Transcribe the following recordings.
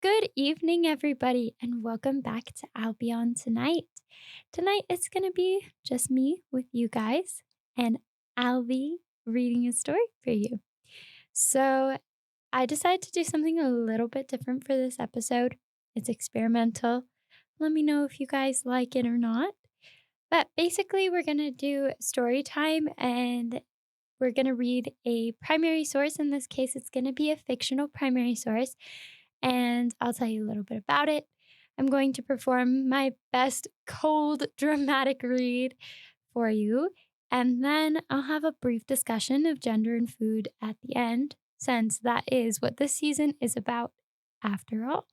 Good evening, everybody, and welcome back to Albion Tonight. Tonight it's going to be just me with you guys, and I'll be reading a story for you. So, I decided to do something a little bit different for this episode. It's experimental. Let me know if you guys like it or not. But basically, we're going to do story time and we're going to read a primary source. In this case, it's going to be a fictional primary source and I'll tell you a little bit about it. I'm going to perform my best cold, dramatic read for you, and then I'll have a brief discussion of gender and food at the end, since that is what this season is about after all.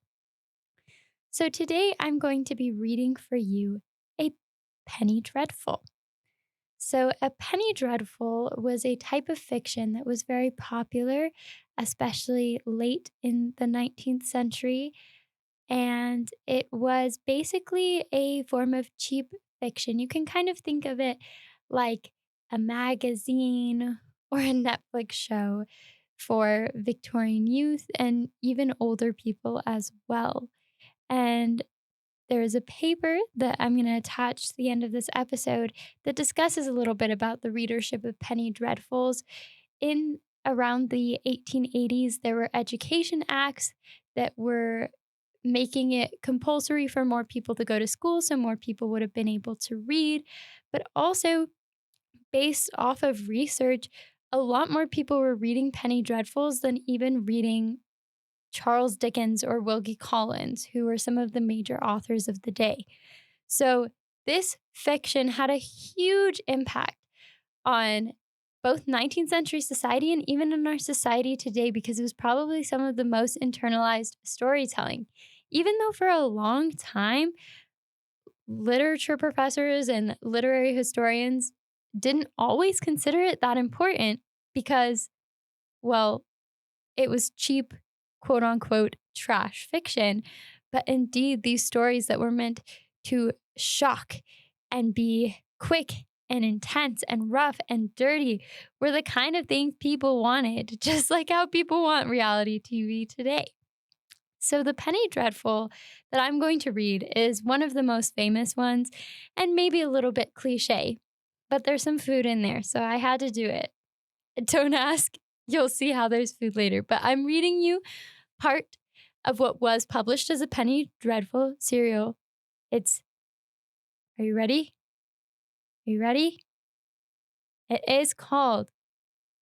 So today I'm going to be reading for you a penny dreadful. So, a penny dreadful was a type of fiction that was very popular, especially late in the 19th century. And it was basically a form of cheap fiction. You can kind of think of it like a magazine or a Netflix show for Victorian youth and even older people as well. And there is a paper that I'm going to attach to the end of this episode that discusses a little bit about the readership of penny dreadfuls. In around the 1880s, there were education acts that were making it compulsory for more people to go to school, so more people would have been able to read. But also, based off of research, a lot more people were reading penny dreadfuls than even reading Charles Dickens or Wilkie Collins, who were some of the major authors of the day. So, this fiction had a huge impact on both 19th century society and even in our society today because it was probably some of the most internalized storytelling. Even though for a long time, literature professors and literary historians didn't always consider it that important because, well, it was cheap, quote unquote, trash fiction. But indeed, these stories that were meant to shock and be quick and intense and rough and dirty were the kind of things people wanted, just like how people want reality TV today. So, the Penny Dreadful that I'm going to read is one of the most famous ones and maybe a little bit cliche, but there's some food in there, so I had to do it. Don't ask, you'll see how there's food later, but I'm reading you part of what was published as a Penny Dreadful serial. It's, are you ready? Are you ready? It is called,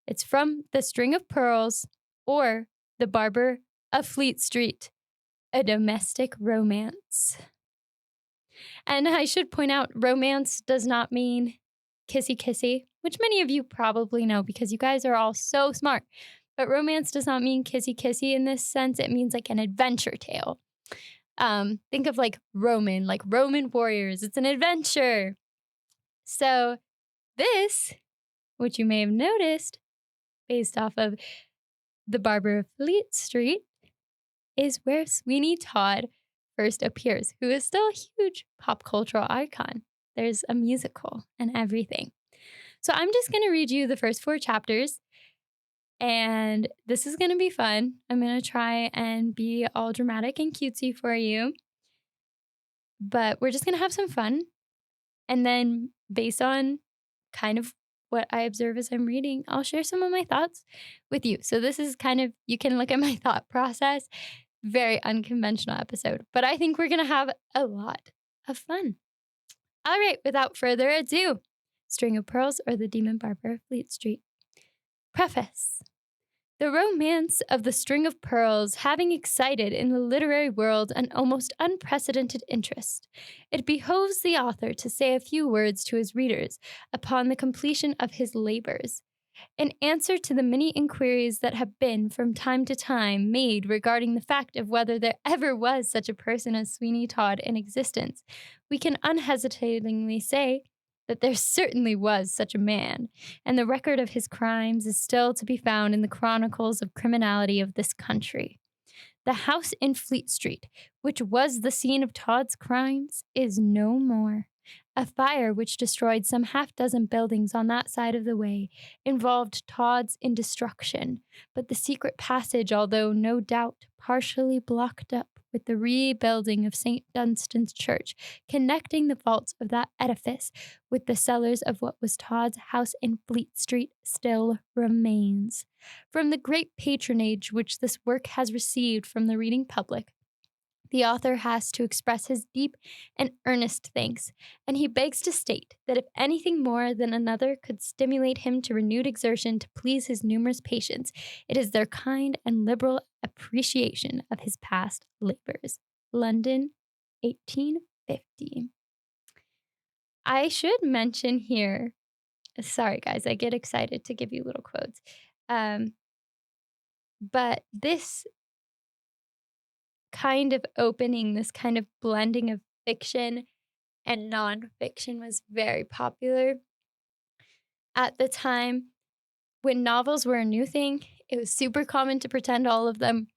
it's from The String of Pearls or The Barber of Fleet Street, a domestic romance. And I should point out, romance does not mean kissy kissy, which many of you probably know because you guys are all so smart. But romance does not mean kissy kissy in this sense. It means like an adventure tale. Think of like Roman warriors. It's an adventure. So this, which you may have noticed, based off of The Barber of Fleet Street, is where Sweeney Todd first appears, who is still a huge pop cultural icon. There's a musical and everything. So I'm just going to read you the first 4 chapters, and this is going to be fun. I'm going to try and be all dramatic and cutesy for you, but we're just going to have some fun. And then based on kind of what I observe as I'm reading, I'll share some of my thoughts with you. So this is kind of, you can look at my thought process. Very unconventional episode, but I think we're going to have a lot of fun. All right, without further ado, String of Pearls or The Demon Barber of Fleet Street. Preface. The romance of The String of Pearls having excited in the literary world an almost unprecedented interest, it behoves the author to say a few words to his readers upon the completion of his labors. In answer to the many inquiries that have been from time to time made regarding the fact of whether there ever was such a person as Sweeney Todd in existence, we can unhesitatingly say that there certainly was such a man, and the record of his crimes is still to be found in the chronicles of criminality of this country. The house in Fleet Street, which was the scene of Todd's crimes, is no more. A fire which destroyed some half-dozen buildings on that side of the way involved Todd's in destruction, but the secret passage, although no doubt partially blocked up, with the rebuilding of St. Dunstan's Church, connecting the vaults of that edifice with the cellars of what was Todd's house in Fleet Street still remains. From the great patronage which this work has received from the reading public, the author has to express his deep and earnest thanks, and he begs to state that if anything more than another could stimulate him to renewed exertion to please his numerous patients, it is their kind and liberal appreciation of his past labors. London, 1850. I should mention here, sorry guys, I get excited to give you little quotes, but this kind of opening, this kind of blending of fiction and nonfiction was very popular at the time. When novels were a new thing, it was super common to pretend all of them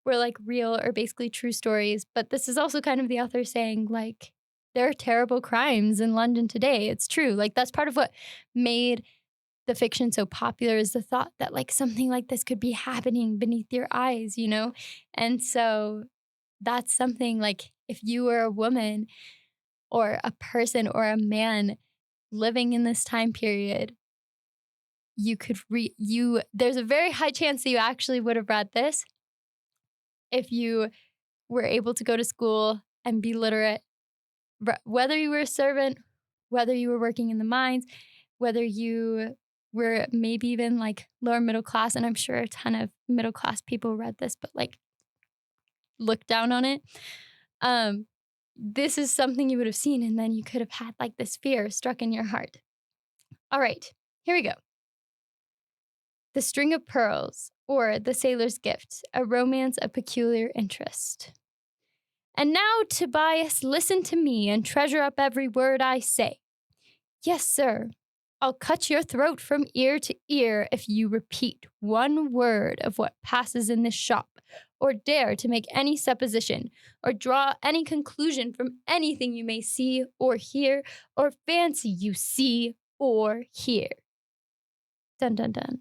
were like real or basically true stories. But this is also kind of the author saying, like, there are terrible crimes in London today. It's true. Like, that's part of what made the fiction so popular, is the thought that like something like this could be happening beneath your eyes, you know? And so that's something, like, if you were a woman or a person or a man living in this time period, you could there's a very high chance that you actually would have read this if you were able to go to school and be literate, whether you were a servant, whether you were working in the mines, whether you were maybe even like lower middle class. And I'm sure a ton of middle class people read this, but like look down on it. This is something you would have seen, and then you could have had like this fear struck in your heart. All right, here we go. The String of Pearls, or The Sailor's Gift, a romance of peculiar interest. And now, Tobias, listen to me and treasure up every word I say. Yes, sir. I'll cut your throat from ear to ear if you repeat one word of what passes in this shop, or dare to make any supposition, or draw any conclusion from anything you may see or hear, or fancy you see or hear. Dun, dun, dun.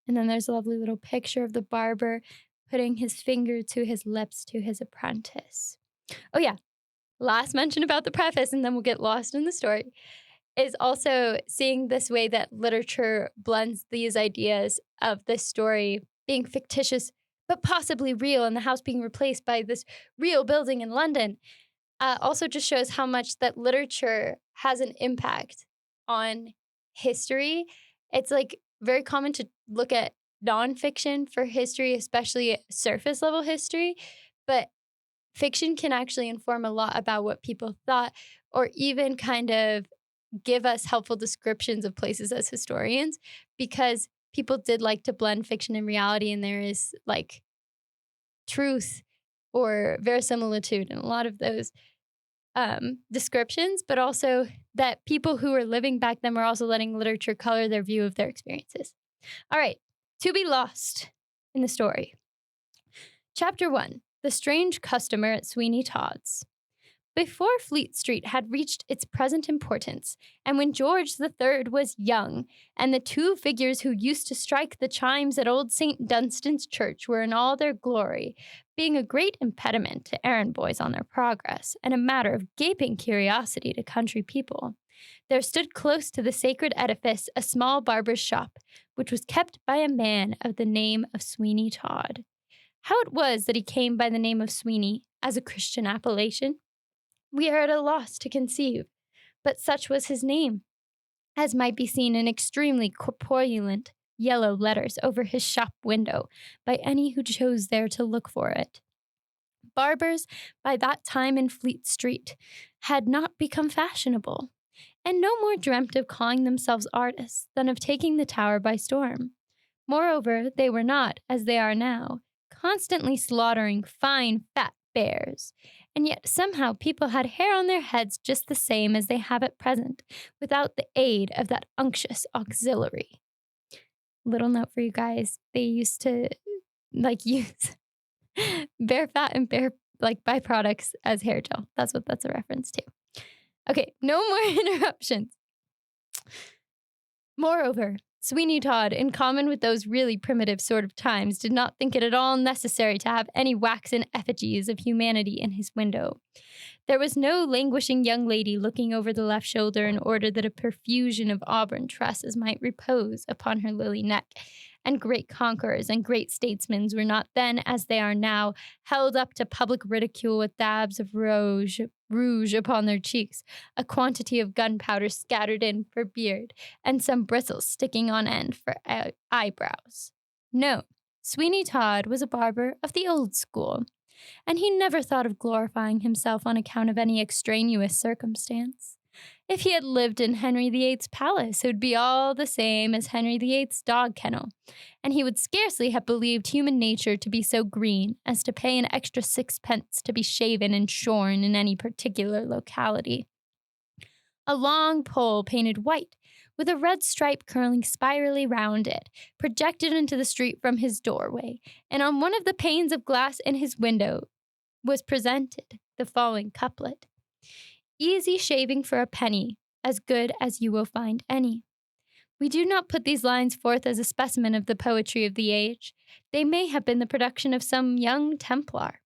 And then there's a lovely little picture of the barber putting his finger to his lips to his apprentice. Oh yeah, last mention about the preface, and then we'll get lost in the story, is also seeing this way that literature blends these ideas of this story being fictitious but possibly real, and the house being replaced by this real building in London. Also just shows how much that literature has an impact on history. It's like very common to look at nonfiction for history, especially surface level history, but fiction can actually inform a lot about what people thought, or even kind of give us helpful descriptions of places as historians, because people did like to blend fiction and reality, and there is like truth or verisimilitude in a lot of those descriptions, but also that people who were living back then were also letting literature color their view of their experiences. All right, to be lost in the story. Chapter 1, The Strange Customer at Sweeney Todd's. Before Fleet Street had reached its present importance, and when George III was young, and the two figures who used to strike the chimes at old St. Dunstan's Church were in all their glory, being a great impediment to errand boys on their progress, and a matter of gaping curiosity to country people, there stood close to the sacred edifice a small barber's shop, which was kept by a man of the name of Sweeney Todd. How it was that he came by the name of Sweeney as a Christian appellation, we are at a loss to conceive, but such was his name, as might be seen in extremely corpulent yellow letters over his shop window by any who chose there to look for it. Barbers, by that time in Fleet Street, had not become fashionable, and no more dreamt of calling themselves artists than of taking the tower by storm. Moreover, they were not, as they are now, constantly slaughtering fine, fat bears, and yet somehow people had hair on their heads just the same as they have at present, without the aid of that unctuous auxiliary. Little note for you guys, they used to like use bear fat and bear like byproducts as hair gel. That's what that's a reference to. Okay, no more interruptions. Moreover, Sweeney Todd, in common with those really primitive sort of times, did not think it at all necessary to have any waxen effigies of humanity in his window. There was no languishing young lady looking over the left shoulder in order that a profusion of auburn tresses might repose upon her lily neck, and great conquerors and great statesmen were not then, as they are now, held up to public ridicule with dabs of rouge upon their cheeks, a quantity of gunpowder scattered in for beard, and some bristles sticking on end for eyebrows. No, Sweeney Todd was a barber of the old school, and he never thought of glorifying himself on account of any extraneous circumstance. If he had lived in Henry VIII's palace, it would be all the same as Henry VIII's dog kennel, and he would scarcely have believed human nature to be so green as to pay an extra sixpence to be shaven and shorn in any particular locality. A long pole painted white, with a red stripe curling spirally round it, projected into the street from his doorway, and on one of the panes of glass in his window was presented the following couplet: "Easy shaving for a penny, as good as you will find any." We do not put these lines forth as a specimen of the poetry of the age. They may have been the production of some young Templar.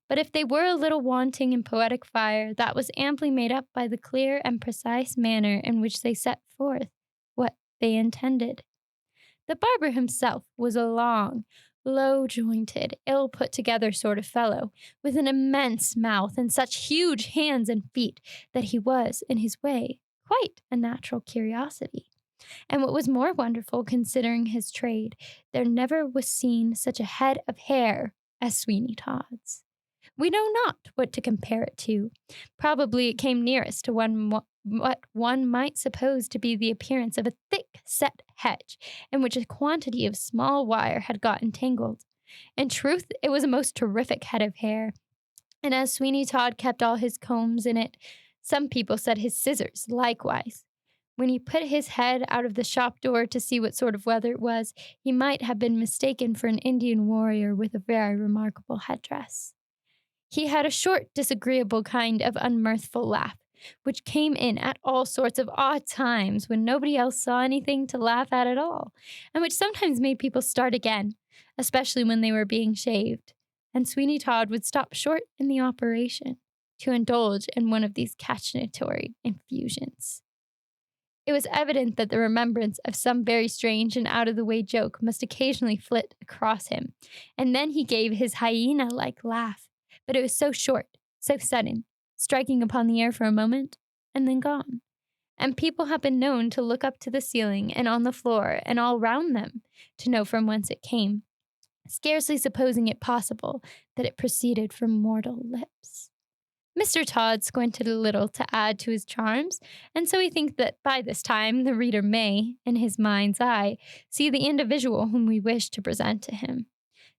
But if they were a little wanting in poetic fire, that was amply made up by the clear and precise manner in which they set forth what they intended. The barber himself was a long, low-jointed, ill-put-together sort of fellow, with an immense mouth and such huge hands and feet that he was, in his way, quite a natural curiosity. And what was more wonderful, considering his trade, there never was seen such a head of hair as Sweeney Todd's. We know not what to compare it to. Probably it came nearest to what one might suppose to be the appearance of a thick-set hedge in which a quantity of small wire had got entangled. In truth, it was a most terrific head of hair, and as Sweeney Todd kept all his combs in it, some people said his scissors likewise. When he put his head out of the shop door to see what sort of weather it was, he might have been mistaken for an Indian warrior with a very remarkable headdress. He had a short, disagreeable kind of unmirthful laugh, which came in at all sorts of odd times when nobody else saw anything to laugh at all, and which sometimes made people start again, especially when they were being shaved. And Sweeney Todd would stop short in the operation to indulge in one of these cachinatory infusions. It was evident that the remembrance of some very strange and out-of-the-way joke must occasionally flit across him, and then he gave his hyena-like laugh, but it was so short, so sudden, striking upon the air for a moment, and then gone. And people have been known to look up to the ceiling and on the floor and all round them to know from whence it came, scarcely supposing it possible that it proceeded from mortal lips. Mr. Todd squinted a little to add to his charms, and so we think that by this time the reader may, in his mind's eye, see the individual whom we wish to present to him.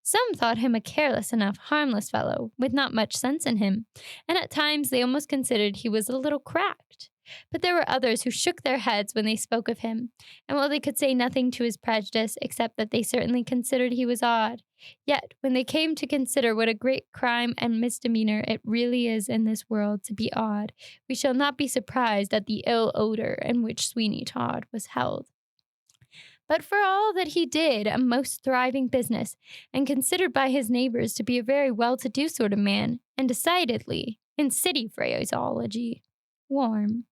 Some thought him a careless enough, harmless fellow, with not much sense in him, and at times they almost considered he was a little cracked. But there were others who shook their heads when they spoke of him, and while they could say nothing to his prejudice, except that they certainly considered he was odd, yet when they came to consider what a great crime and misdemeanor it really is in this world to be odd, we shall not be surprised at the ill odor in which Sweeney Todd was held. But for all that he did a most thriving business, and considered by his neighbors to be a very well-to-do sort of man, and decidedly, in city phraseology, warm.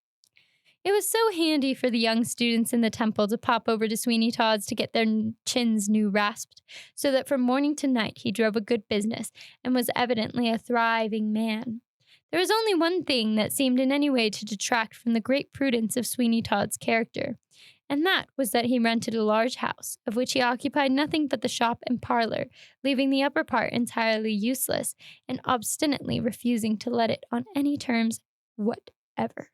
It was so handy for the young students in the temple to pop over to Sweeney Todd's to get their chins new rasped, so that from morning to night he drove a good business, and was evidently a thriving man. There was only one thing that seemed in any way to detract from the great prudence of Sweeney Todd's character, and that was that he rented a large house, of which he occupied nothing but the shop and parlor, leaving the upper part entirely useless, and obstinately refusing to let it on any terms whatever.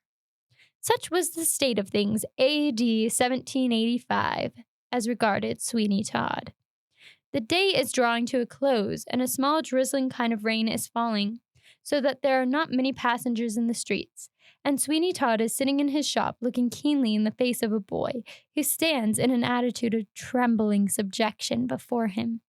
Such was the state of things A.D. 1785, as regarded Sweeney Todd. The day is drawing to a close, and a small drizzling kind of rain is falling, so that there are not many passengers in the streets, and Sweeney Todd is sitting in his shop looking keenly in the face of a boy who stands in an attitude of trembling subjection before him.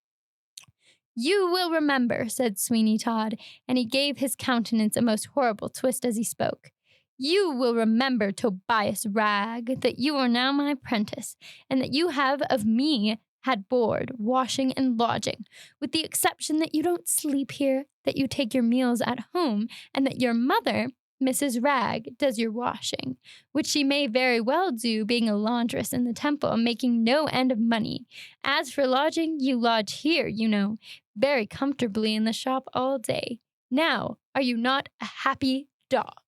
"You will remember," said Sweeney Todd, and he gave his countenance a most horrible twist as he spoke. You will remember, Tobias Rag, that you are now my apprentice, and that you have of me had board, washing, and lodging, with the exception that you don't sleep here, that you take your meals at home, and that your mother, Mrs. Rag, does your washing, which she may very well do, being a laundress in the temple and making no end of money. As for lodging, you lodge here, you know, very comfortably in the shop all day. Now, are you not a happy dog?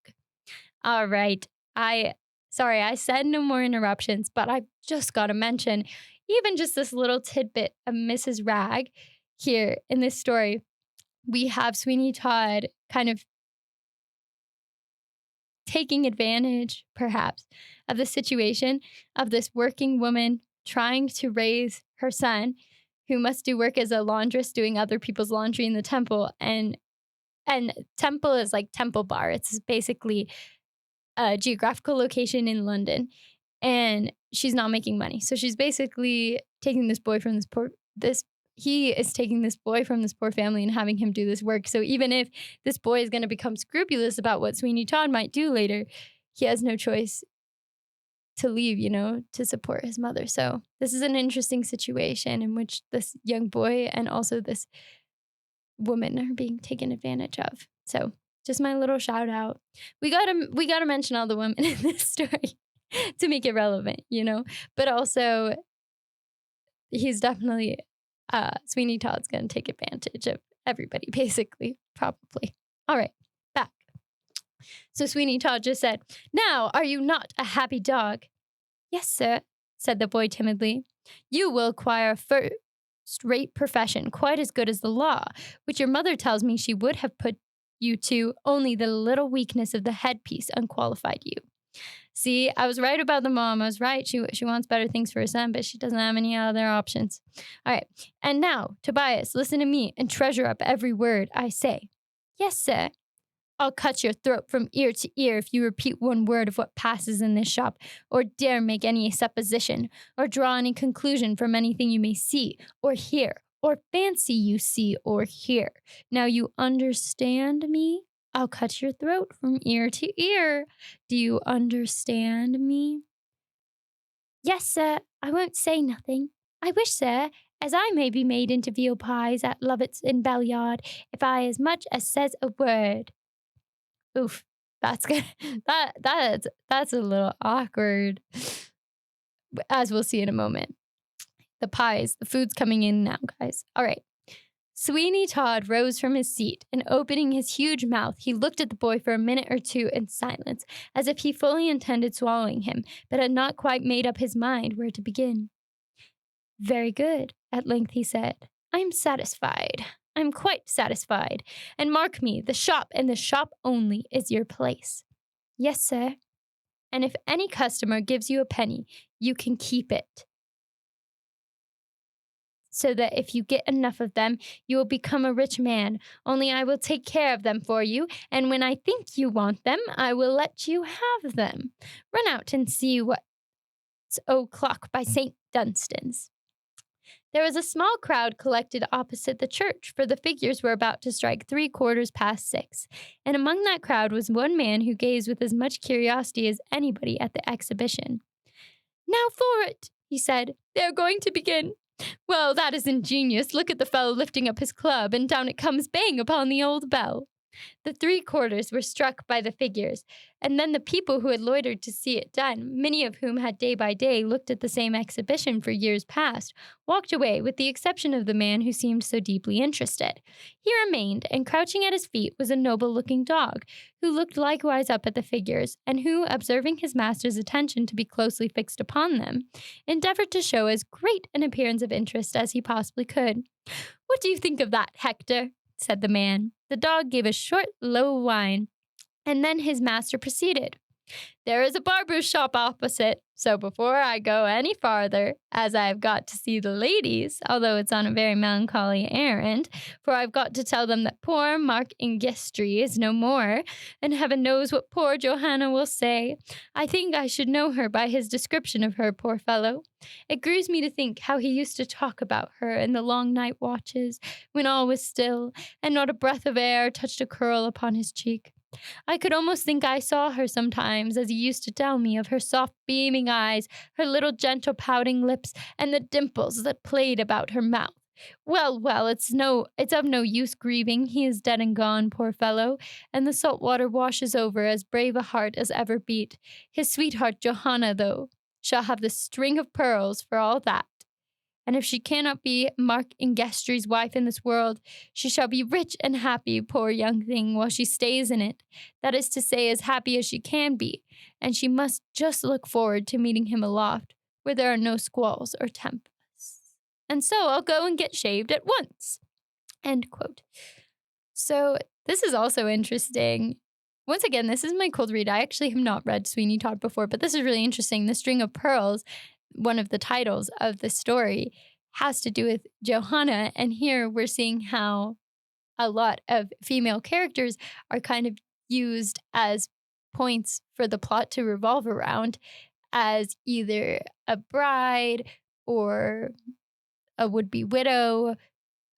All right. I Sorry, I said no more interruptions, but I've just got to mention even just this little tidbit of Mrs. Rag here in this story. We have Sweeney Todd kind of taking advantage, perhaps, of the situation of this working woman trying to raise her son, who must do work as a laundress doing other people's laundry in the temple. And temple is like Temple Bar. It's basically a geographical location in London, and she's not making money. So she's basically taking this boy from this he is taking this boy from this poor family and having him do this work. So even if this boy is going to become scrupulous about what Sweeney Todd might do later, he has no choice to leave, to support his mother. So this is an interesting situation in which this young boy and also this women are being taken advantage of. So just my little shout out. We gotta mention all the women in this story to make it relevant, But also he's definitely Sweeney Todd's gonna take advantage of everybody, basically, probably. All right, back. So Sweeney Todd just said, "Now, are you not a happy dog?" "Yes, sir," said the boy timidly. "You will acquire a first-rate profession, quite as good as the law, which your mother tells me she would have put you to, only the little weakness of the headpiece unqualified you." See, I was right about the mom. I was right. She wants better things for her son, but she doesn't have any other options. All right. "And now, Tobias, listen to me and treasure up every word I say." "Yes, sir." "I'll cut your throat from ear to ear if you repeat one word of what passes in this shop, or dare make any supposition, or draw any conclusion from anything you may see, or hear, or fancy you see or hear. Now you understand me? I'll cut your throat from ear to ear. Do you understand me?" "Yes, sir. I won't say nothing. I wish, sir, as I may be made into veal pies at Lovett's in Bellyard, if I as much as says a word." Oof, that's good. That's a little awkward, as we'll see in a moment. The food's coming in now, guys. All right. Sweeney Todd rose from his seat, and opening his huge mouth, he looked at the boy for a minute or two in silence, as if he fully intended swallowing him, but had not quite made up his mind where to begin. "Very good," at length he said. "I am satisfied. I am quite satisfied. And mark me, the shop and the shop only is your place." "Yes, sir." "And if any customer gives you a penny, you can keep it, so that if you get enough of them, you will become a rich man. Only I will take care of them for you, and when I think you want them, I will let you have them. Run out and see what's o'clock by St. Dunstan's." There was a small crowd collected opposite the church, for the figures were about to strike 6:15, and among that crowd was one man who gazed with as much curiosity as anybody at the exhibition. "Now for it," he said. "They are going to begin. Well, that is ingenious. Look at the fellow lifting up his club, and down it comes bang upon the old bell." The 3/4 were struck by the figures, and then the people who had loitered to see it done, many of whom had day by day looked at the same exhibition for years past, walked away, with the exception of the man who seemed so deeply interested. He remained, and crouching at his feet was a noble-looking dog, who looked likewise up at the figures, and who, observing his master's attention to be closely fixed upon them, endeavored to show as great an appearance of interest as he possibly could. "What do you think of that, Hector?" said the man. The dog gave a short, low whine, and then his master proceeded. "There is a barber's shop opposite, so before I go any farther, as I have got to see the ladies, although it's on a very melancholy errand, for I've got to tell them that poor Mark Ingestry is no more, and heaven knows what poor Johanna will say. I think I should know her by his description of her, poor fellow. It grieves me to think how he used to talk about her in the long night watches, when all was still, and not a breath of air touched a curl upon his cheek. I could almost think I saw her sometimes, as he used to tell me of her soft beaming eyes, her little gentle pouting lips, and the dimples that played about her mouth. Well, well, it's of no use grieving. He is dead and gone, poor fellow, and the salt water washes over as brave a heart as ever beat. His sweetheart Johanna, though, shall have the string of pearls for all that. And if she cannot be Mark Ingestry's wife in this world, she shall be rich and happy, poor young thing, while she stays in it. That is to say, as happy as she can be, and she must just look forward to meeting him aloft, where there are no squalls or tempests. And so I'll go and get shaved at once. End quote. So this is also interesting. Once again, this is my cold read. I actually have not read Sweeney Todd before, but this is really interesting. The string of pearls, one of the titles of the story, has to do with Johanna. And here we're seeing how a lot of female characters are kind of used as points for the plot to revolve around, as either a bride or a would-be widow,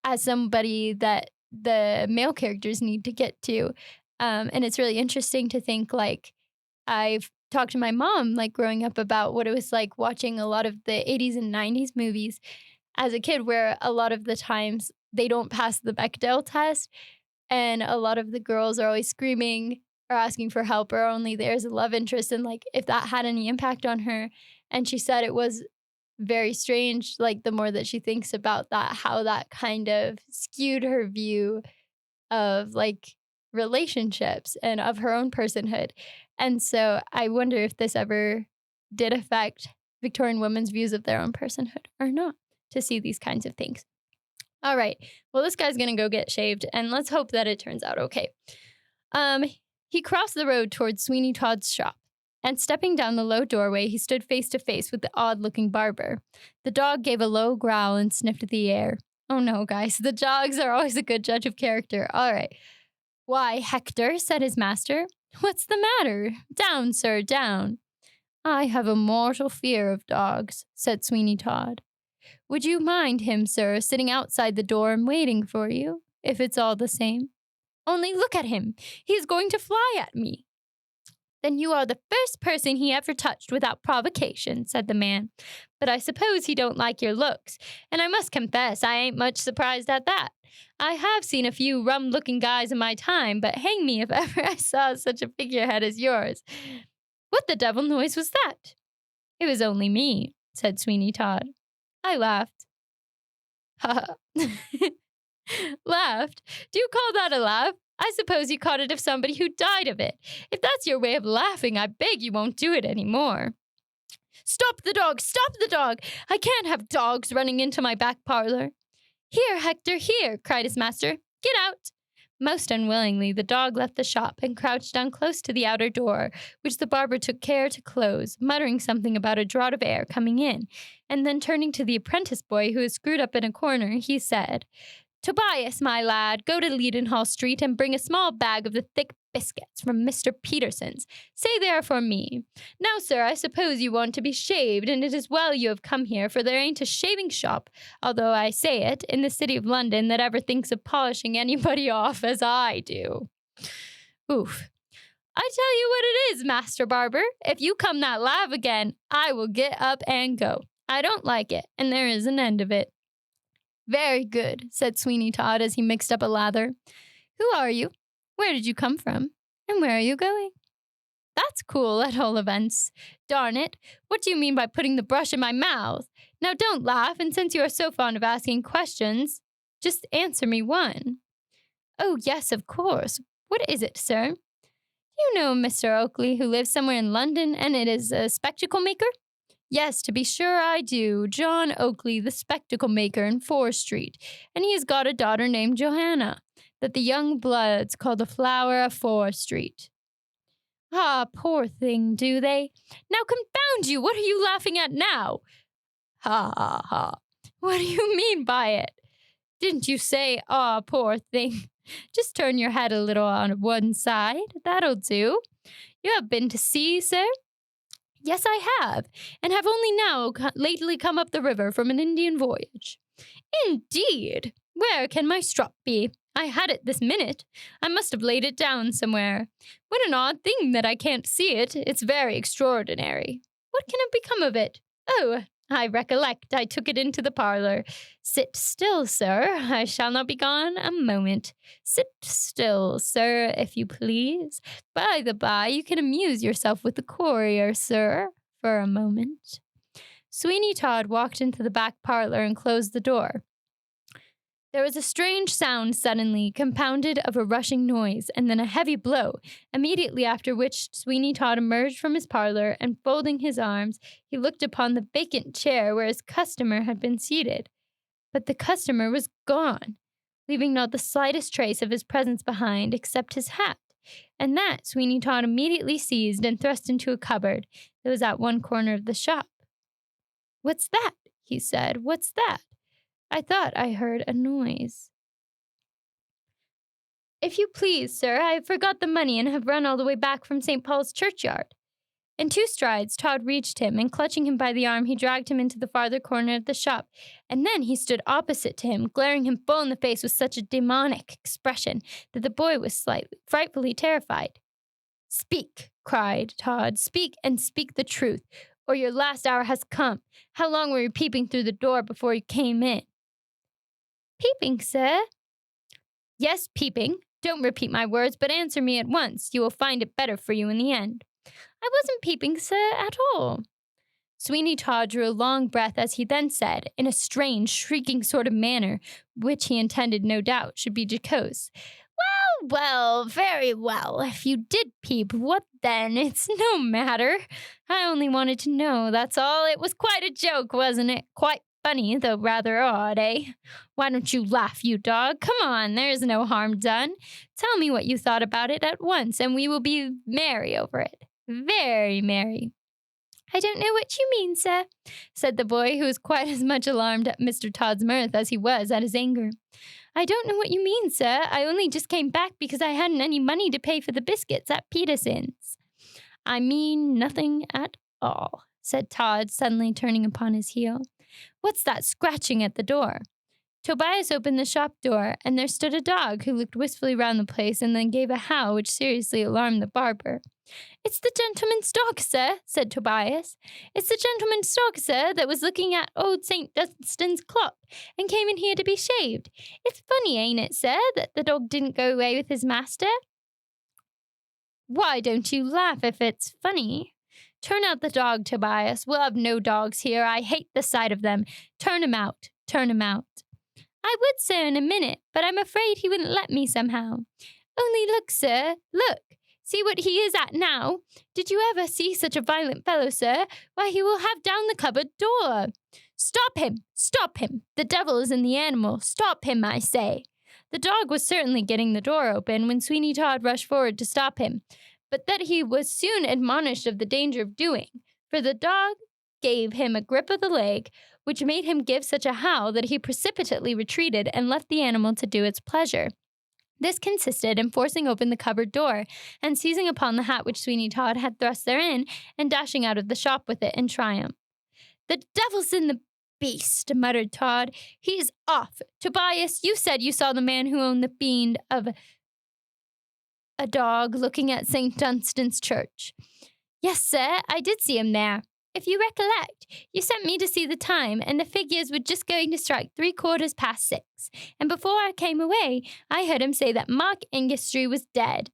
as somebody that the male characters need to get to. And it's really interesting to think, like, I've talked to my mom, like, growing up about what it was like watching a lot of the 80s and 90s movies as a kid, where a lot of the times they don't pass the Bechdel test, and a lot of the girls are always screaming or asking for help, or only there's a love interest, and, like, if that had any impact on her. And she said it was very strange, like, the more that she thinks about that, how that kind of skewed her view of, like, relationships and of her own personhood. And so I wonder if this ever did affect Victorian women's views of their own personhood or not, to see these kinds of things. All right. Well, this guy's going to go get shaved, and let's hope that it turns out okay. He crossed the road towards Sweeney Todd's shop, and stepping down the low doorway, he stood face to face with the odd-looking barber. The dog gave a low growl and sniffed at the air. Oh no, guys, the dogs are always a good judge of character. All right. Why, Hector, said his master. What's the matter? Down, sir, down. I have a mortal fear of dogs, said Sweeney Todd. Would you mind him, sir, sitting outside the door and waiting for you, if it's all the same? Only look at him. He is going to fly at me. Then you are the first person he ever touched without provocation, said the man. But I suppose he don't like your looks, and I must confess I ain't much surprised at that. I have seen a few rum-looking guys in my time, but hang me if ever I saw such a figurehead as yours. What the devil noise was that? It was only me, said Sweeney Todd. I laughed. Ha ha. Laughed? Do you call that a laugh? I suppose you caught it of somebody who died of it. If that's your way of laughing, I beg you won't do it any more. Stop the dog! Stop the dog! I can't have dogs running into my back parlor. Here, Hector, here, cried his master. Get out! Most unwillingly, the dog left the shop and crouched down close to the outer door, which the barber took care to close, muttering something about a draught of air coming in. And then turning to the apprentice boy, who was screwed up in a corner, he said, Tobias, my lad, go to Leadenhall Street and bring a small bag of the thick biscuits from Mr. Peterson's. Say they are for me. Now, sir, I suppose you want to be shaved, and it is well you have come here, for there ain't a shaving shop, although I say it, in the city of London that ever thinks of polishing anybody off as I do. Oof. I tell you what it is, Master Barber. If you come that laugh again, I will get up and go. I don't like it, and there is an end of it. Very good, said Sweeney Todd as he mixed up a lather. Who are you? Where did you come from? And where are you going? That's cool, at all events. Darn it, what do you mean by putting the brush in my mouth? Now don't laugh, and since you are so fond of asking questions, just answer me one. Oh, yes, of course. What is it, sir? You know Mr. Oakley, who lives somewhere in London, and it is a spectacle maker? Yes, to be sure I do. John Oakley, the spectacle maker in Fore Street, and he has got a daughter named Johanna, that the young bloods call the flower of Fore Street. Ah, poor thing, do they? Now confound you, what are you laughing at now? Ha, ha, ha. What do you mean by it? Didn't you say, ah, poor thing? Just turn your head a little on one side. That'll do. You have been to sea, sir? Yes, I have, and have only now lately come up the river from an Indian voyage. Indeed! Where can my strop be? I had it this minute. I must have laid it down somewhere. What an odd thing that I can't see it. It's very extraordinary. What can have become of it? Oh, I recollect I took it into the parlor. Sit still, sir. I shall not be gone a moment. Sit still, sir, if you please. By the by, you can amuse yourself with the courier, sir, for a moment. Sweeney Todd walked into the back parlor and closed the door. There was a strange sound suddenly, compounded of a rushing noise, and then a heavy blow, immediately after which Sweeney Todd emerged from his parlor, and folding his arms, he looked upon the vacant chair where his customer had been seated. But the customer was gone, leaving not the slightest trace of his presence behind, except his hat, and that Sweeney Todd immediately seized and thrust into a cupboard that was at one corner of the shop. "What's that?" he said. "What's that? I thought I heard a noise." "If you please, sir, I have forgot the money and have run all the way back from St. Paul's churchyard." In 2 strides, Todd reached him, and clutching him by the arm, he dragged him into the farther corner of the shop, and then he stood opposite to him, glaring him full in the face with such a demoniac expression that the boy was frightfully terrified. "Speak," cried Todd. "Speak, and speak the truth, or your last hour has come. How long were you peeping through the door before you came in?" "Peeping, sir?" "Yes, peeping. Don't repeat my words, but answer me at once. You will find it better for you in the end." "I wasn't peeping, sir, at all." Sweeney Todd drew a long breath as he then said, in a strange, shrieking sort of manner, which he intended, no doubt, should be jocose, "Well, very well. If you did peep, what then? It's no matter. I only wanted to know, that's all. It was quite a joke, wasn't it? Quite funny, though rather odd, eh? Why don't you laugh, you dog? Come on, there's no harm done. Tell me what you thought about it at once, and we will be merry over it. Very merry." "I don't know what you mean, sir," said the boy, who was quite as much alarmed at Mr. Todd's mirth as he was at his anger. "I don't know what you mean, sir. I only just came back because I hadn't any money to pay for the biscuits at Peterson's." "I mean nothing at all," said Todd, suddenly turning upon his heel. "What's that scratching at the door?" Tobias opened the shop door, and there stood a dog who looked wistfully round the place and then gave a howl which seriously alarmed the barber. "It's the gentleman's dog, sir," said Tobias. "It's the gentleman's dog, sir, that was looking at old St. Dunstan's clock and came in here to be shaved. It's funny, ain't it, sir, that the dog didn't go away with his master?" "Why don't you laugh if it's funny? Turn out the dog, Tobias. We'll have no dogs here. I hate the sight of them. Turn him out. Turn him out." "I would, sir, in a minute, but I'm afraid he wouldn't let me somehow. Only look, sir, look. See what he is at now. Did you ever see such a violent fellow, sir? Why, he will have down the cupboard door. Stop him! Stop him! The devil is in the animal. Stop him, I say." The dog was certainly getting the door open when Sweeney Todd rushed forward to stop him, but that he was soon admonished of the danger of doing, for the dog gave him a grip of the leg, which made him give such a howl that he precipitately retreated and left the animal to do its pleasure. This consisted in forcing open the cupboard door and seizing upon the hat which Sweeney Todd had thrust therein and dashing out of the shop with it in triumph. "The devil's in the beast," muttered Todd. "He's off. Tobias, you said you saw the man who owned the fiend of a dog looking at St. Dunstan's church." "Yes, sir, I did see him there. If you recollect, you sent me to see the time, and the figures were just going to strike 6:15, and before I came away, I heard him say that Mark Angistry was dead."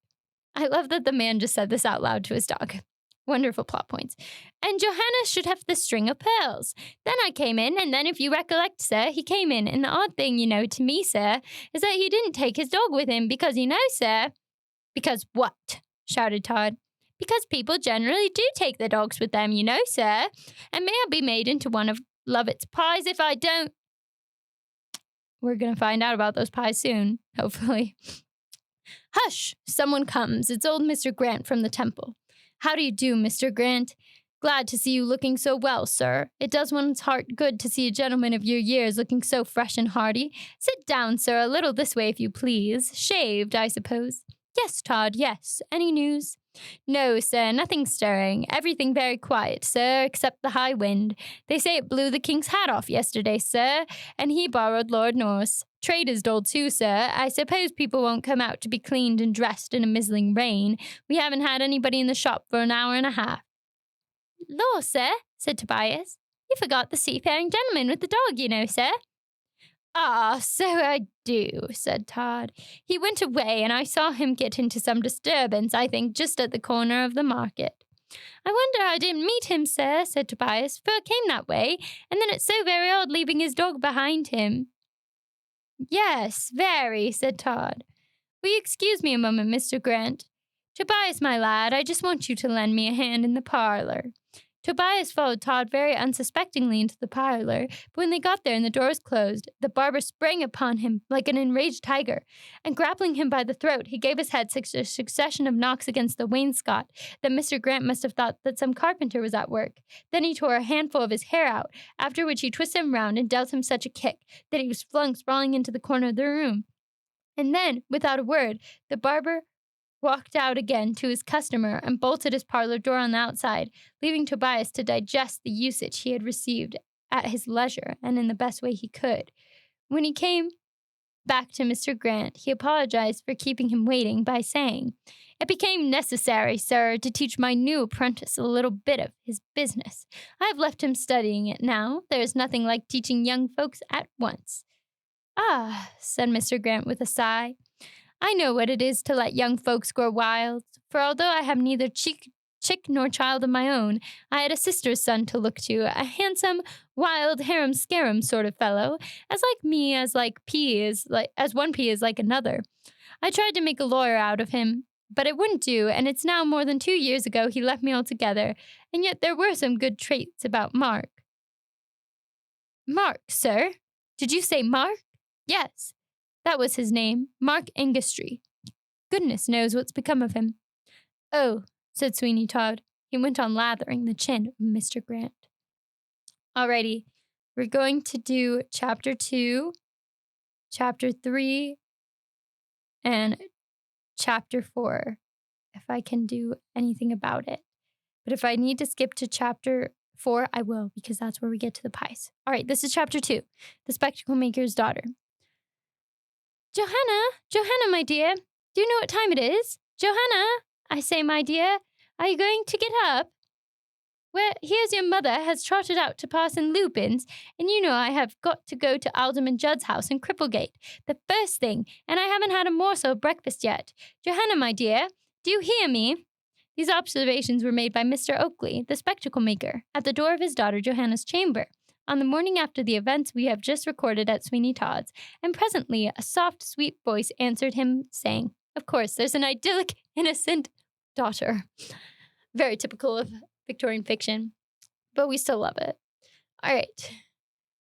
I love that the man just said this out loud to his dog. Wonderful plot points. "And Johanna should have the string of pearls. Then I came in, and then if you recollect, sir, he came in, and the odd thing, to me, sir, is that he didn't take his dog with him, because, sir—" "Because what?" shouted Todd. "Because people generally do take their dogs with them, sir. And may I be made into one of Lovett's pies if I don't—" We're going to find out about those pies soon, hopefully. "Hush! Someone comes. It's old Mr. Grant from the temple." "How do you do, Mr. Grant? Glad to see you looking so well, sir. It does one's heart good to see a gentleman of your years looking so fresh and hearty. Sit down, sir, a little this way if you please. Shaved, I suppose?" "Yes, Todd, yes. Any news?" "No, sir, nothing stirring. Everything very quiet, sir, except the high wind. They say it blew the king's hat off yesterday, sir, and he borrowed Lord Norris. trade is dull too, sir. I suppose people won't come out to be cleaned and dressed in a mizzling rain. We haven't had anybody in the shop for an hour and a half." "Law, sir," said Tobias, "you forgot the seafaring gentleman with the dog, you know, sir." "Ah, so I do," said Todd. "He went away, and I saw him get into some disturbance, I think, just at the corner of the market." "I wonder I didn't meet him, sir," said Tobias, "for it came that way, and then it's so very odd leaving his dog behind him." "Yes, very," said Todd. "Will you excuse me a moment, Mr. Grant? Tobias, my lad, I just want you to lend me a hand in the parlor." Tobias followed Todd very unsuspectingly into the parlor, but when they got there and the door was closed, the barber sprang upon him like an enraged tiger, and grappling him by the throat, he gave his head such a succession of knocks against the wainscot that Mr. Grant must have thought that some carpenter was at work. Then he tore a handful of his hair out, after which he twisted him round and dealt him such a kick that he was flung sprawling into the corner of the room. And then, without a word, the barber walked out again to his customer and bolted his parlor door on the outside, leaving Tobias to digest the usage he had received at his leisure and in the best way he could. When he came back to Mr. Grant, he apologized for keeping him waiting by saying, "It became necessary, sir, to teach my new apprentice a little bit of his business. I have left him studying it now. There is nothing like teaching young folks at once." "Ah," said Mr. Grant with a sigh, "I know what it is to let young folks grow wild, for although I have neither chick nor child of my own, I had a sister's son to look to, a handsome, wild, harum-scarum sort of fellow, as like me as one pea is like another. I tried to make a lawyer out of him, but it wouldn't do, and it's now more than 2 years ago he left me altogether, and yet there were some good traits about Mark." "Mark, sir? Did you say Mark?" "Yes. That was his name, Mark Angistry. Goodness knows what's become of him." "Oh," said Sweeney Todd. He went on lathering the chin of Mr. Grant. Alrighty, we're going to do Chapter 2, Chapter 3, and Chapter 4, if I can do anything about it. But if I need to skip to Chapter 4, I will, because that's where we get to the pies. Alright, this is Chapter 2, The Spectacle Maker's Daughter. Johanna, my dear, do you know what time it is? Johanna, I say, my dear, are you going to get up? Well, here's your mother has trotted out to Parson Lupin's, and you know I have got to go to Alderman Judd's house in Cripplegate, the first thing, and I haven't had a morsel of breakfast yet. Johanna, my dear, do you hear me?" These observations were made by Mr. Oakley, the spectacle maker, at the door of his daughter Johanna's chamber, on the morning after the events we have just recorded at Sweeney Todd's, and presently a soft, sweet voice answered him, saying, "Of course, there's an idyllic, innocent daughter." Very typical of Victorian fiction, but we still love it. All right.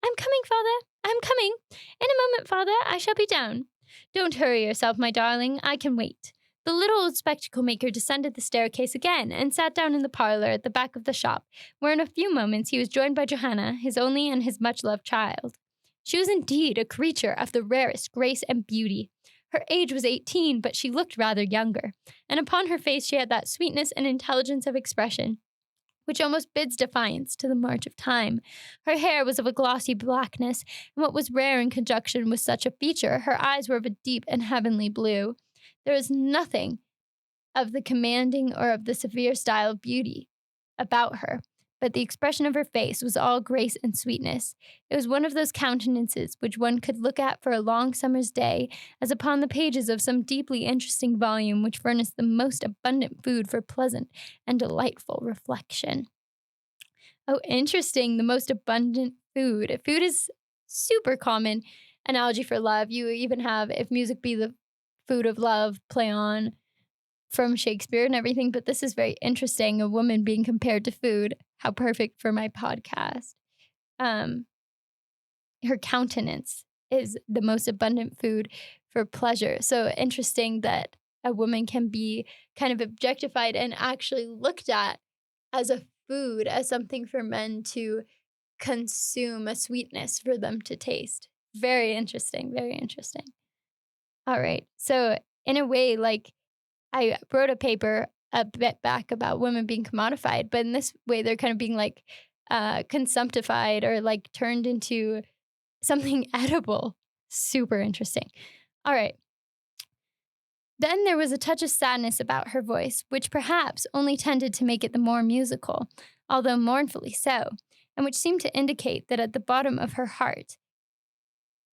"I'm coming, Father. I'm coming. In a moment, Father, I shall be down." "Don't hurry yourself, my darling. I can wait." The little old spectacle maker descended the staircase again and sat down in the parlor at the back of the shop, where in a few moments he was joined by Johanna, his only and his much-loved child. She was indeed a creature of the rarest grace and beauty. Her age was 18, but she looked rather younger, and upon her face she had that sweetness and intelligence of expression which almost bids defiance to the march of time. Her hair was of a glossy blackness, and what was rare in conjunction with such a feature, her eyes were of a deep and heavenly blue. There was nothing of the commanding or of the severe style of beauty about her, but the expression of her face was all grace and sweetness. It was one of those countenances which one could look at for a long summer's day, as upon the pages of some deeply interesting volume which furnished the most abundant food for pleasant and delightful reflection. Oh, interesting, the most abundant food. Food is super common analogy for love. You even have, if music be the food of love, play on from Shakespeare and everything, but this is very interesting. A woman being compared to food. How perfect for my podcast. Her countenance is the most abundant food for pleasure. So interesting that a woman can be kind of objectified and actually looked at as a food, as something for men to consume, a sweetness for them to taste. Very interesting, very interesting. All right. So in a way, like, I wrote a paper a bit back about women being commodified, but in this way, they're kind of being like consumptified or like turned into something edible. Super interesting. All right. Then there was a touch of sadness about her voice, which perhaps only tended to make it the more musical, although mournfully so, and which seemed to indicate that at the bottom of her heart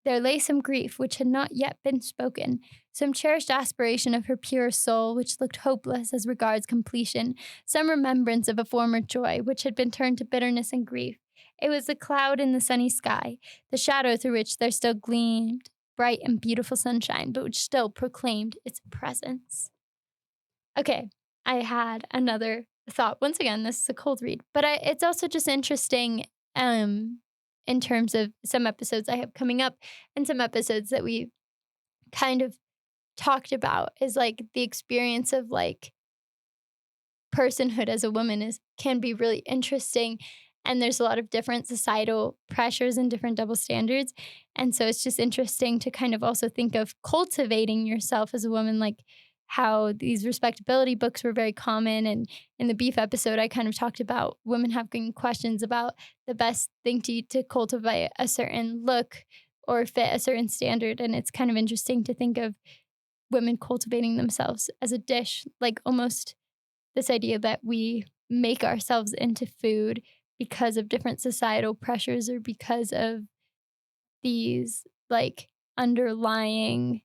there lay some grief which had not yet been spoken, some cherished aspiration of her pure soul which looked hopeless as regards completion, some remembrance of a former joy which had been turned to bitterness and grief. It was the cloud in the sunny sky, the shadow through which there still gleamed bright and beautiful sunshine, but which still proclaimed its presence. Okay, I had another thought. Once again, this is a cold read, but it's also just interesting in terms of some episodes I have coming up and some episodes that we kind of talked about is like the experience of like personhood as a woman can be really interesting, and there's a lot of different societal pressures and different double standards, and so it's just interesting to kind of also think of cultivating yourself as a woman, like how these respectability books were very common. And in the beef episode I kind of talked about women having questions about the best thing to eat to cultivate a certain look or fit a certain standard, and it's kind of interesting to think of women cultivating themselves as a dish, like almost this idea that we make ourselves into food because of different societal pressures or because of these like underlying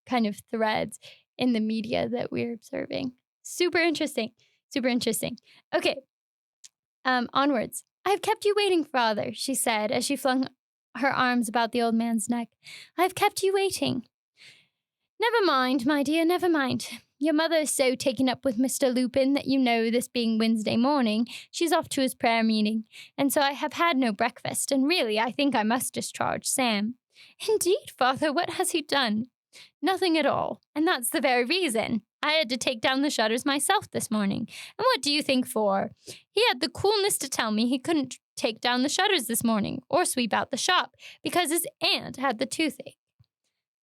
kind of threads in the media that we're observing. Super interesting. Super interesting. Okay. Onwards. I have kept you waiting, father, she said as she flung her arms about the old man's neck. I have kept you waiting. Never mind, my dear, never mind. Your mother is so taken up with Mr. Lupin that you know, this being Wednesday morning, she's off to his prayer meeting, and so I have had no breakfast, and really I think I must discharge Sam. Indeed, father, what has he done? Nothing at all, and that's the very reason. I had to take down the shutters myself this morning, and what do you think for? He had the coolness to tell me he couldn't take down the shutters this morning, or sweep out the shop, because his aunt had the toothache.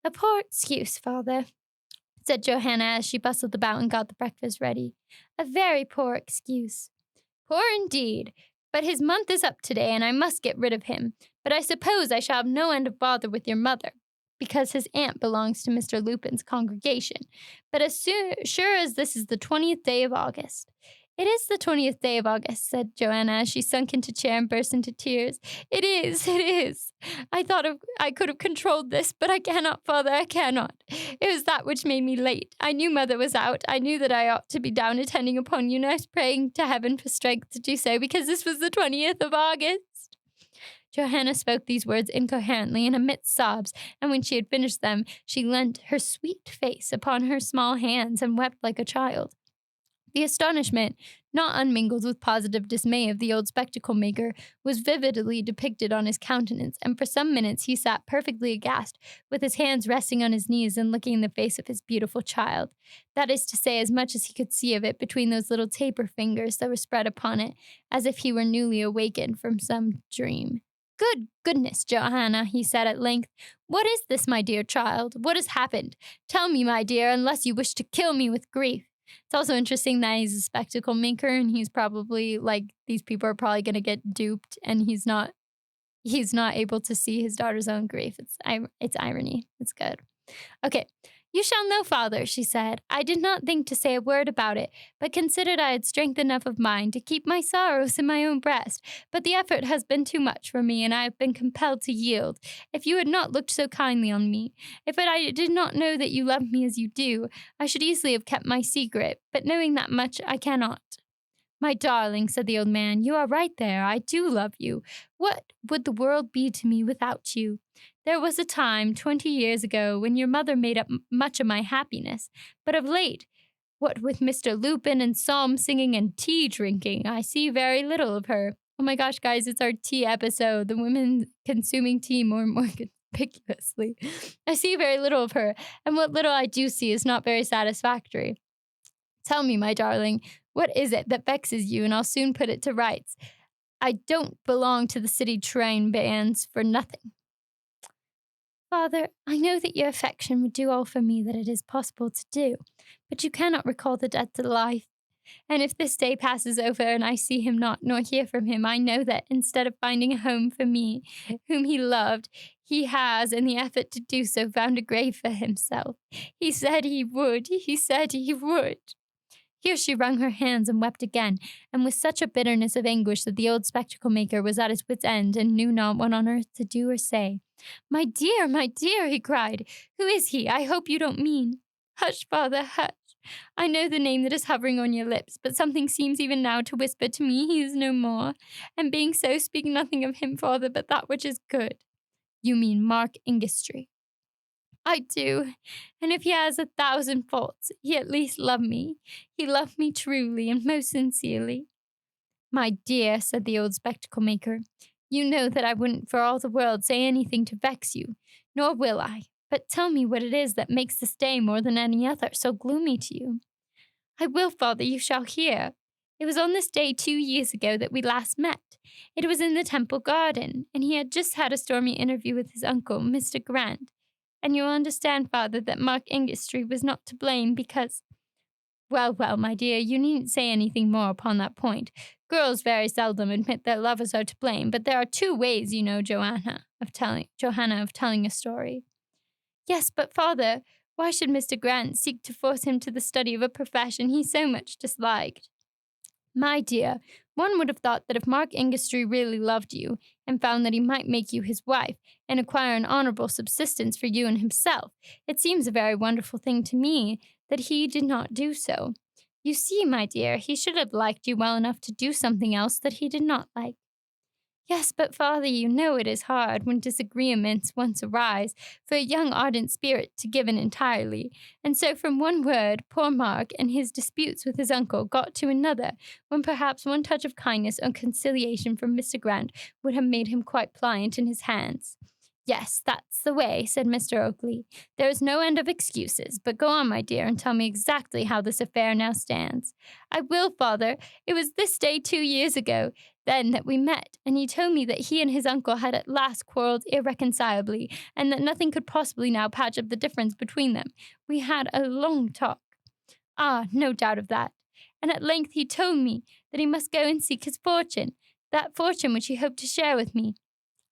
A poor excuse, father, said Johanna as she bustled about and got the breakfast ready. A very poor excuse. Poor indeed. But his month is up today, and I must get rid of him. But I suppose I shall have no end of bother with your mother, because his aunt belongs to Mr. Lupin's congregation. But sure as this is the 20th day of August. It is the 20th day of August, said Joanna as she sunk into a chair and burst into tears. It is. I thought I could have controlled this, but I cannot, father, I cannot. It was that which made me late. I knew mother was out. I knew that I ought to be down attending upon you, and I was praying to heaven for strength to do so, because this was the 20th of August. Johanna spoke these words incoherently and amidst sobs, and when she had finished them, she leant her sweet face upon her small hands and wept like a child. The astonishment, not unmingled with positive dismay of the old spectacle maker, was vividly depicted on his countenance, and for some minutes he sat perfectly aghast, with his hands resting on his knees and looking in the face of his beautiful child. That is to say, as much as he could see of it between those little taper fingers that were spread upon it, as if he were newly awakened from some dream. Good goodness, Johanna, he said at length. What is this, my dear child? What has happened? Tell me, my dear, unless you wish to kill me with grief. It's also interesting that he's a spectacle maker, and he's probably like, these people are probably going to get duped, and he's not able to see his daughter's own grief. It's irony. It's good. Okay. You shall know, father, she said. I did not think to say a word about it, but considered I had strength enough of mind to keep my sorrows in my own breast. But the effort has been too much for me, and I have been compelled to yield. If you had not looked so kindly on me, if I did not know that you loved me as you do, I should easily have kept my secret, but knowing that much, I cannot. My darling, said the old man, you are right there. I do love you. What would the world be to me without you? There was a time, 20 years ago, when your mother made up much of my happiness, but of late, what with Mr. Lupin and psalm singing and tea drinking, I see very little of her. Oh my gosh, guys, it's our tea episode, the women consuming tea more and more conspicuously. I see very little of her, and what little I do see is not very satisfactory. Tell me, my darling, what is it that vexes you, and I'll soon put it to rights. I don't belong to the city train bands for nothing. Father, I know that your affection would do all for me that it is possible to do, but you cannot recall the dead to life. And if this day passes over and I see him not, nor hear from him, I know that instead of finding a home for me, whom he loved, He has, in the effort to do so, found a grave for himself. He said he would. He said he would. Here she wrung her hands and wept again, and with such a bitterness of anguish that the old spectacle maker was at his wit's end and knew not what on earth to do or say. My dear, he cried. Who is he? I hope you don't mean. Hush, father, hush. I know the name that is hovering on your lips, but something seems even now to whisper to me he is no more. And being so, speak nothing of him, father, but that which is good. You mean Mark Ingistry. I do, and if he has 1,000 faults, he at least loved me. He loved me truly and most sincerely. My dear, said the old spectacle maker, you know that I wouldn't for all the world say anything to vex you, nor will I. But tell me what it is that makes this day more than any other so gloomy to you. I will, father, you shall hear. It was on this day 2 years ago that we last met. It was in the Temple Garden, and he had just had a stormy interview with his uncle, Mr. Grant. And you'll understand, father, that Mark Ingistry was not to blame because— Well, my dear, you needn't say anything more upon that point. Girls very seldom admit their lovers are to blame, but there are 2 ways, you know, Johanna, of telling a story. Yes, but father, why should Mr. Grant seek to force him to the study of a profession he so much disliked? My dear, one would have thought that if Mark Ingistry really loved you, and found that he might make you his wife, and acquire an honorable subsistence for you and himself, it seems a very wonderful thing to me that he did not do so. You see, my dear, he should have liked you well enough to do something else that he did not like. Yes, but father, you know it is hard, when disagreements once arise, for a young ardent spirit to give in entirely. And so from one word, poor Mark and his disputes with his uncle got to another, when perhaps one touch of kindness or conciliation from Mr. Grant would have made him quite pliant in his hands. Yes, that's the way, said Mr. Oakley. There is no end of excuses, but go on, my dear, and tell me exactly how this affair now stands. I will, father. It was this day 2 years ago, then, that we met, and he told me that he and his uncle had at last quarreled irreconcilably, and that nothing could possibly now patch up the difference between them. We had a long talk. Ah, no doubt of that. And at length he told me that he must go and seek his fortune, that fortune which he hoped to share with me.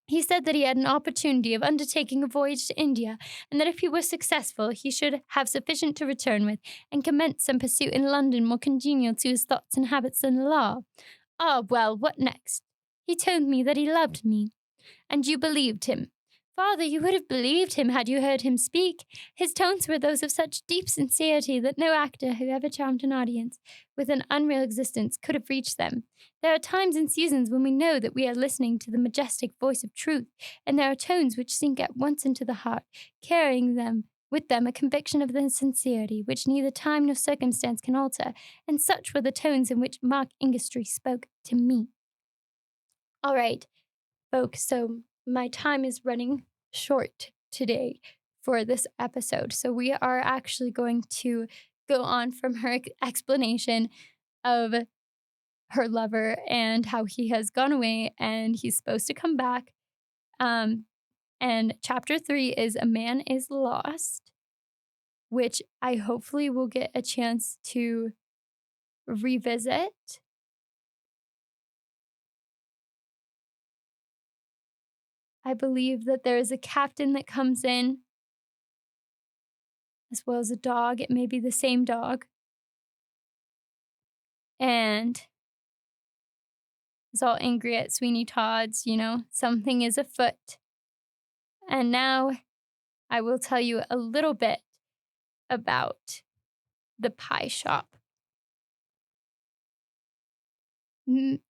He said that he had an opportunity of undertaking a voyage to India, and that if he were successful, he should have sufficient to return with, and commence some pursuit in London more congenial to his thoughts and habits than the law. Ah, well, what next? He told me that he loved me. And you believed him. Father, you would have believed him had you heard him speak. His tones were those of such deep sincerity that no actor who ever charmed an audience with an unreal existence could have reached them. There are times and seasons when we know that we are listening to the majestic voice of truth, and there are tones which sink at once into the heart, carrying with them a conviction of their sincerity, which neither time nor circumstance can alter, and such were the tones in which Mark Ingistry spoke to me. All right, folks, so my time is running short today for this episode. So we are actually going to go on from her explanation of her lover and how he has gone away and he's supposed to come back. And chapter 3 is A Man is Lost, which I hopefully will get a chance to revisit. I believe that there is a captain that comes in, as well as a dog. It may be the same dog. And is all angry at Sweeney Todd's, something is afoot. And now I will tell you a little bit about the pie shop.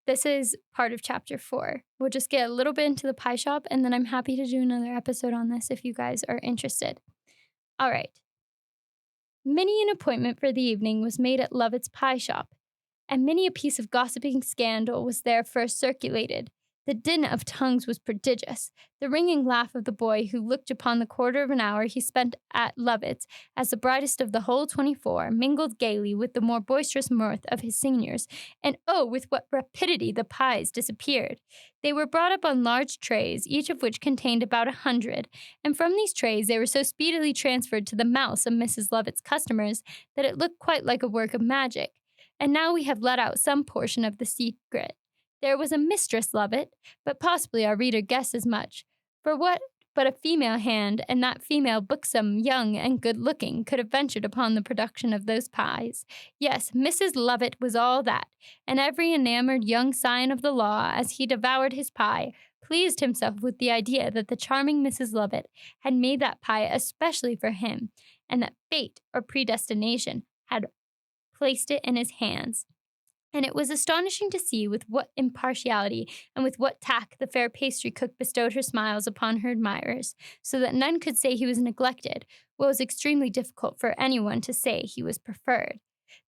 This is part of chapter 4. We'll just get a little bit into the pie shop, and then I'm happy to do another episode on this if you guys are interested. All right. Many an appointment for the evening was made at Lovett's pie shop, and many a piece of gossiping scandal was there first circulated. The din of tongues was prodigious. The ringing laugh of the boy who looked upon the quarter of an hour he spent at Lovett's as the brightest of the whole 24 mingled gaily with the more boisterous mirth of his seniors, and oh, with what rapidity the pies disappeared! They were brought up on large trays, each of which contained about 100, and from these trays they were so speedily transferred to the mouths of Mrs. Lovett's customers that it looked quite like a work of magic. And now we have let out some portion of the secret. There was a Mistress Lovett, but possibly our reader guessed as much. For what but a female hand, and that female buxom, young, and good-looking, could have ventured upon the production of those pies. Yes, Mrs. Lovett was all that, and every enamored young scion of the law, as he devoured his pie, pleased himself with the idea that the charming Mrs. Lovett had made that pie especially for him, and that fate, or predestination, had placed it in his hands. And it was astonishing to see with what impartiality and with what tact the fair pastry cook bestowed her smiles upon her admirers, so that none could say he was neglected, while it was extremely difficult for anyone to say he was preferred.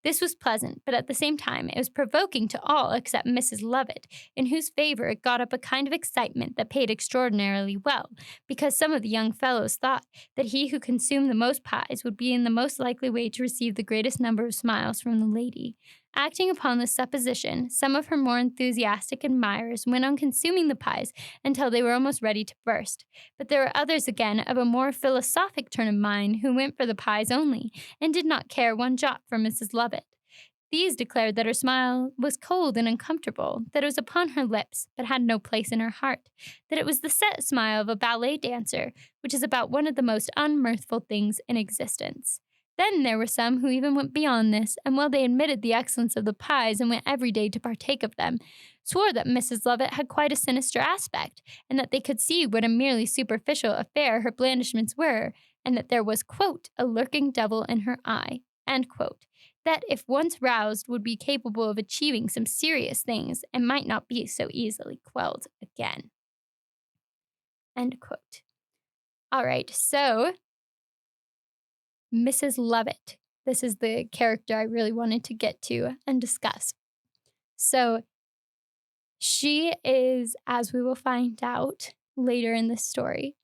This was pleasant, but at the same time it was provoking to all except Mrs. Lovett, in whose favor it got up a kind of excitement that paid extraordinarily well, because some of the young fellows thought that he who consumed the most pies would be in the most likely way to receive the greatest number of smiles from the lady. Acting upon this supposition, some of her more enthusiastic admirers went on consuming the pies until they were almost ready to burst. But there were others again of a more philosophic turn of mind who went for the pies only, and did not care one jot for Mrs. Lovett. These declared that her smile was cold and uncomfortable, that it was upon her lips, but had no place in her heart, that it was the set smile of a ballet dancer, which is about one of the most unmirthful things in existence. Then there were some who even went beyond this, and while they admitted the excellence of the pies and went every day to partake of them, swore that Mrs. Lovett had quite a sinister aspect, and that they could see what a merely superficial affair her blandishments were, and that there was, quote, a lurking devil in her eye, end quote, that if once roused would be capable of achieving some serious things and might not be so easily quelled again, end quote. All right, so Mrs. Lovett. This is the character I really wanted to get to and discuss. So she is, as we will find out later in the story,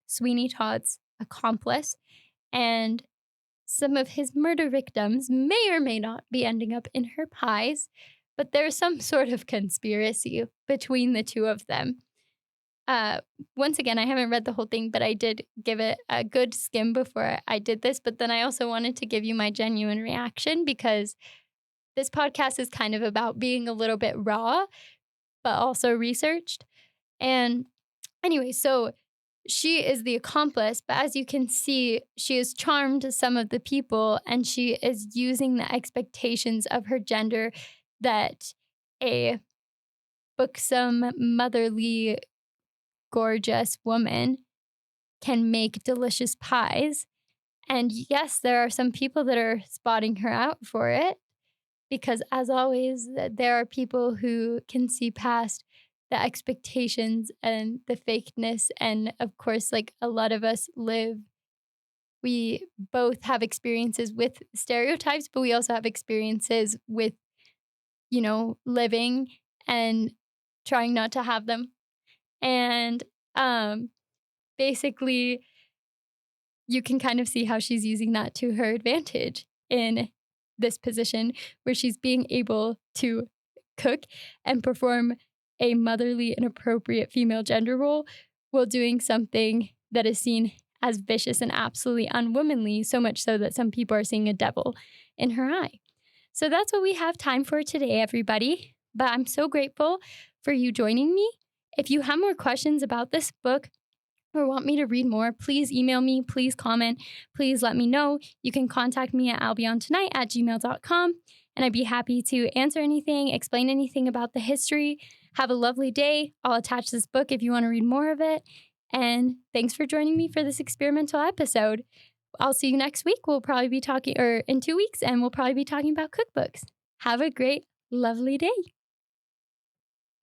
Sweeney Todd's accomplice, and some of his murder victims may or may not be ending up in her pies, but there's some sort of conspiracy between the two of them. Once again, I haven't read the whole thing, but I did give it a good skim before I did this. But then I also wanted to give you my genuine reaction, because this podcast is kind of about being a little bit raw, but also researched. And anyway, so she is the accomplice, but as you can see, she has charmed some of the people, and she is using the expectations of her gender that a buxom, motherly, gorgeous woman can make delicious pies. And yes, there are some people that are spotting her out for it, because as always, there are people who can see past the expectations and the fakeness. And of course, like a lot of us we both have experiences with stereotypes, but we also have experiences with, living and trying not to have them. And basically, you can kind of see how she's using that to her advantage in this position, where she's being able to cook and perform a motherly and appropriate female gender role while doing something that is seen as vicious and absolutely unwomanly, so much so that some people are seeing a devil in her eye. So that's what we have time for today, everybody. But I'm so grateful for you joining me. If you have more questions about this book or want me to read more, please email me, please comment, please let me know. You can contact me at albiontonight@gmail.com, and I'd be happy to answer anything, explain anything about the history. Have a lovely day. I'll attach this book if you want to read more of it. And thanks for joining me for this experimental episode. I'll see you next week. We'll probably be talking, or in 2 weeks, and we'll probably be talking about cookbooks. Have a great, lovely day.